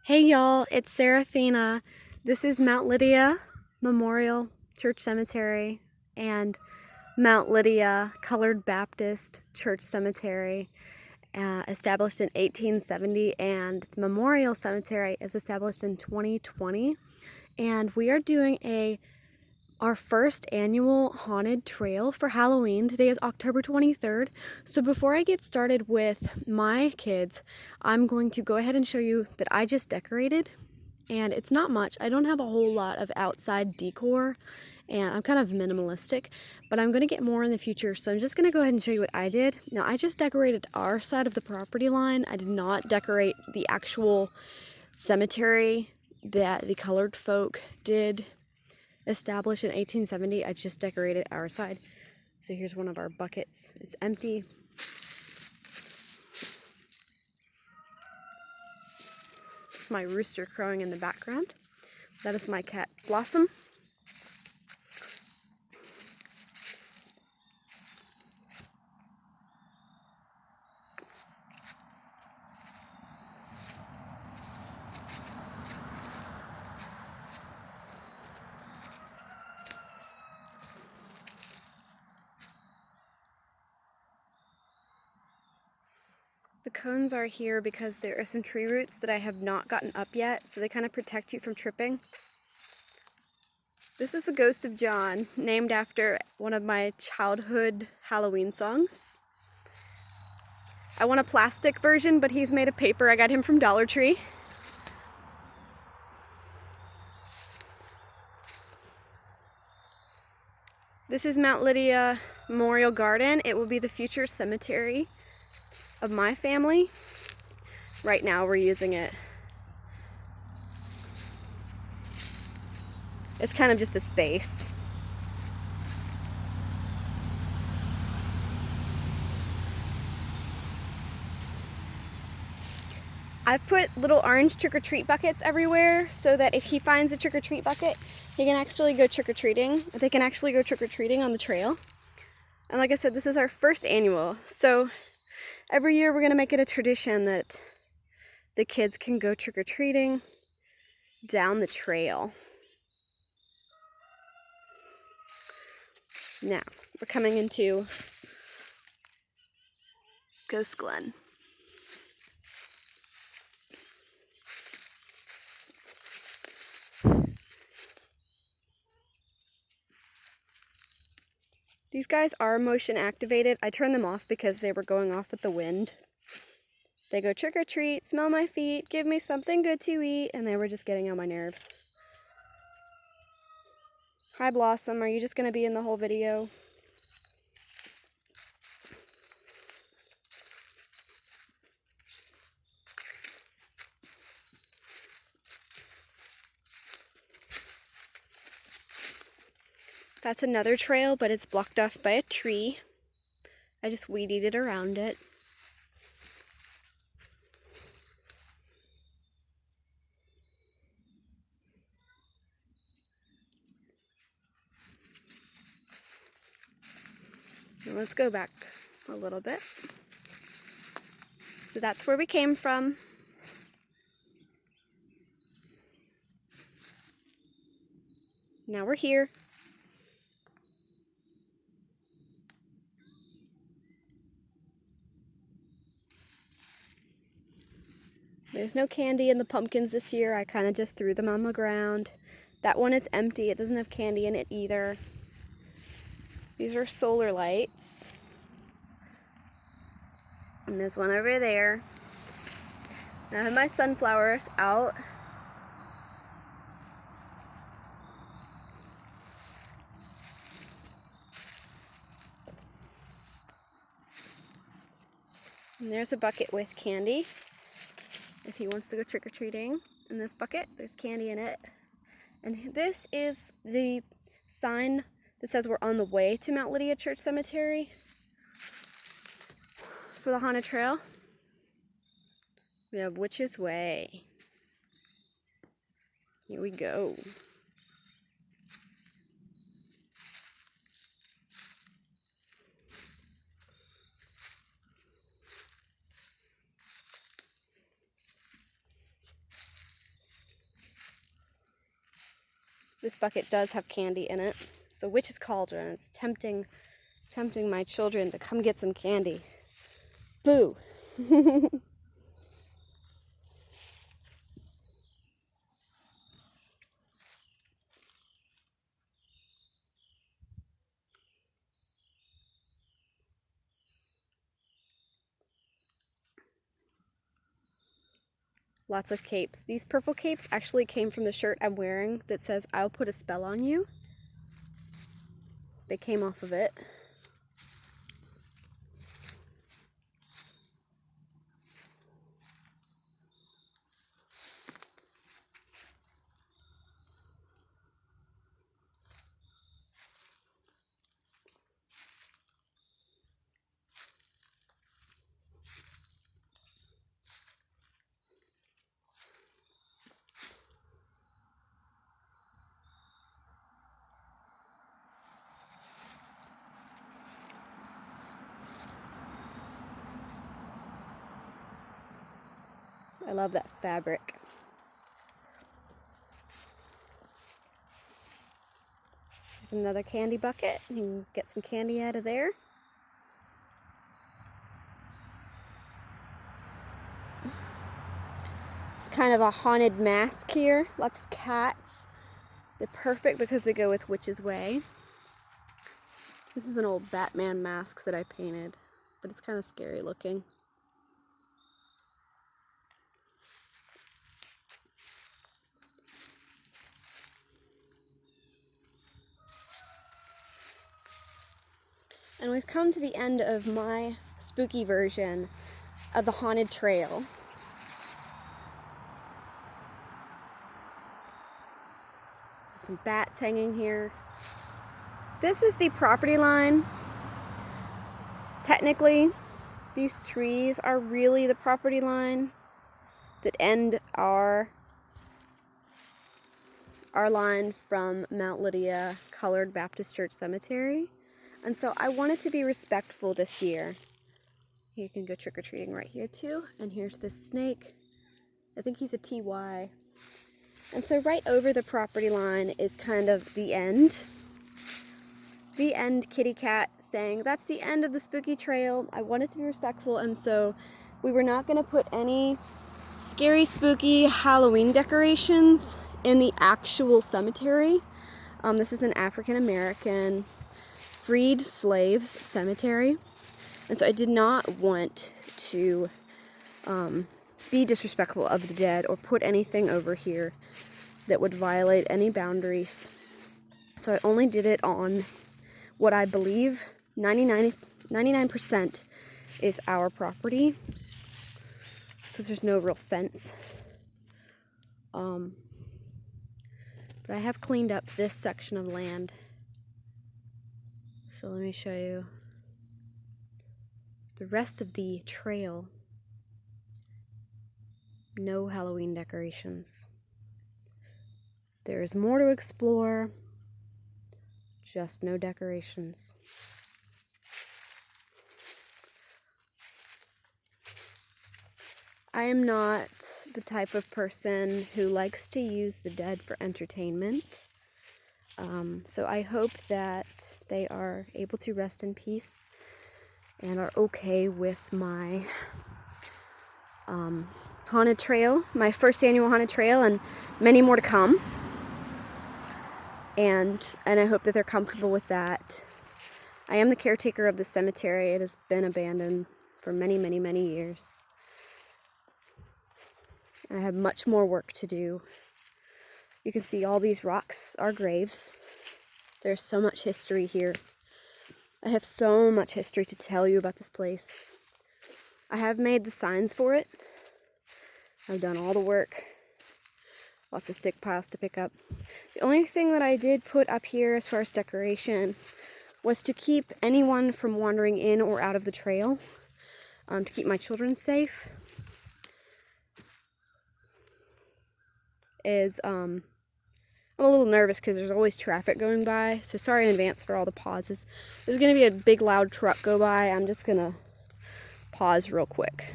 Hey y'all, it's Sarafina. This is Mount Lydia Memorial Church Cemetery and Mount Lydia Colored Baptist Church Cemetery, established in 1870, and Memorial Cemetery is established in 2020. And we are doing our first annual haunted trail for Halloween. Today is October 23rd. So before I get started with my kids, I'm going to go ahead and show you that I just decorated. And it's not much. I don't have a whole lot of outside decor, and I'm kind of minimalistic, but I'm going to get more in the future. So I'm just going to go ahead and show you what I did. Now, I just decorated our side of the property line. I did not decorate the actual cemetery that the colored folk did established in 1870. I just decorated our side. So here's one of our buckets. It's empty. It's my rooster crowing in the background. That is my cat Blossom. The cones are here because there are some tree roots that I have not gotten up yet, so they kind of protect you from tripping. This is the Ghost of John, named after one of my childhood Halloween songs. I want a plastic version, but he's made of paper. I got him from Dollar Tree. This is Mount Lydia Memorial Garden. It will be the future cemetery of my family. Right now we're using it. It's kind of just a space. I've put little orange trick-or-treat buckets everywhere so that if he finds a trick-or-treat bucket, he can actually go trick-or-treating. They can actually go trick-or-treating on the trail. And like I said, this is our first annual. So every year we're going to make it a tradition that the kids can go trick-or-treating down the trail. Now, we're coming into Ghost Glen. These guys are motion activated. I turned them off because they were going off with the wind. They go trick or treat, smell my feet, give me something good to eat, and they were just getting on my nerves. Hi Blossom, are you just going to be in the whole video? That's another trail, but it's blocked off by a tree. I just weed-eated around it. And let's go back a little bit. So that's where we came from. Now we're here. There's no candy in the pumpkins this year. I kind of just threw them on the ground. That one is empty. It doesn't have candy in it either. These are solar lights. And there's one over there. And I have my sunflowers out. And there's a bucket with candy. If he wants to go trick-or-treating. In this bucket, there's candy in it. And this is the sign that says we're on the way to Mount Lydia Church Cemetery for the haunted trail. We have Witch's Way. Here we go. This bucket does have candy in it. It's a witch's cauldron. It's tempting my children to come get some candy. Boo! Lots of capes. These purple capes actually came from the shirt I'm wearing that says, "I'll put a spell on you." They came off of it. I love that fabric. There's another candy bucket. You can get some candy out of there. It's kind of a haunted mask here. Lots of cats. They're perfect because they go with Witch's Way. This is an old Batman mask that I painted, but it's kind of scary looking. And we've come to the end of my spooky version of the haunted trail. Some bats hanging here. This is the property line. Technically, these trees are really the property line that end our line from Mount Lydia Colored Baptist Church Cemetery. And so I wanted to be respectful this year. You can go trick-or-treating right here too. And here's this snake. I think he's a TY. And so right over the property line is kind of the end. The end kitty cat saying, that's the end of the spooky trail. I wanted to be respectful, and so we were not going to put any scary, spooky Halloween decorations in the actual cemetery. This is an African-American freed slaves cemetery, and so I did not want to be disrespectful of the dead or put anything over here that would violate any boundaries. So I only did it on what I believe 99% is our property, because there's no real fence. But I have cleaned up this section of land. So let me show you the rest of the trail. No Halloween decorations. There is more to explore, just no decorations. I am not the type of person who likes to use the dead for entertainment. So I hope that they are able to rest in peace and are okay with my haunted trail, my first annual haunted trail, and many more to come. And I hope that they're comfortable with that. I am the caretaker of the cemetery. It has been abandoned for many, many, many years. And I have much more work to do. You can see all these rocks are graves. There's so much history here. I have so much history to tell you about this place. I have made the signs for it. I've done all the work. Lots of stick piles to pick up. The only thing that I did put up here as far as decoration was to keep anyone from wandering in or out of the trail, to keep my children safe. I'm a little nervous because there's always traffic going by, so sorry in advance for all the pauses. There's going to be a big loud truck go by. I'm just going to pause real quick.